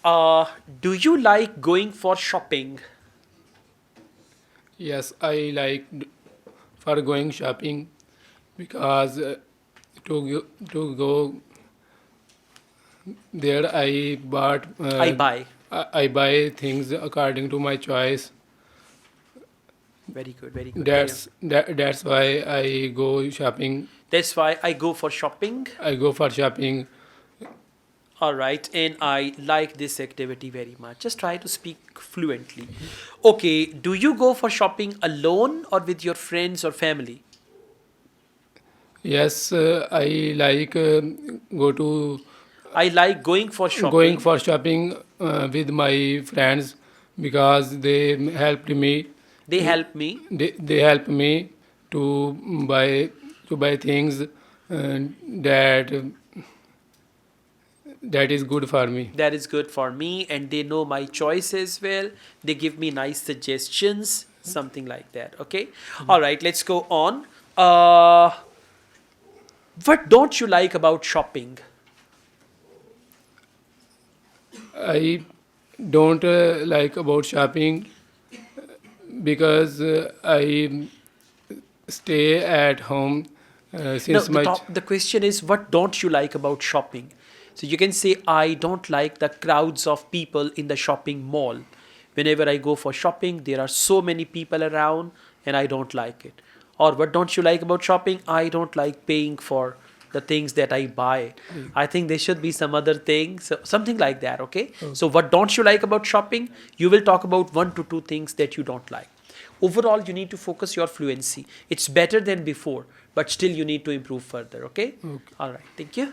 Do you like going for shopping? Yes, I like for going shopping because to go there I bought I buy. I buy things according to my choice. Very good, very good. That's why I go shopping. That's why I go for shopping. I go for shopping. All right, and I like this activity very much. Just try to speak fluently. Okay, do you go for shopping alone or with your friends or family? Yes, I like go to I like going for going shopping. for shopping with my friends because they helped me. They help me. They help me to buy to buy things that that is good for me. That is good for me, and they know my choice as well. They give me nice suggestions, something like that. Okay. All right, let's go on. What don't you like about shopping? I don't like about shopping because I stay at home No, since much. the question is, what don't you like about shopping? So you can say, I don't like the crowds of people in the shopping mall. Whenever I go for shopping, there are so many people around and I don't like it. Or what don't you like about shopping? I don't like paying for the things that I buy. I think there should be some other things, so something like that, okay? So what don't you like about shopping? You will talk about 1 to 2 things that you don't like. Overall, you need to focus your fluency. It's better than before, but still you need to improve further, okay? Okay. All right, thank you.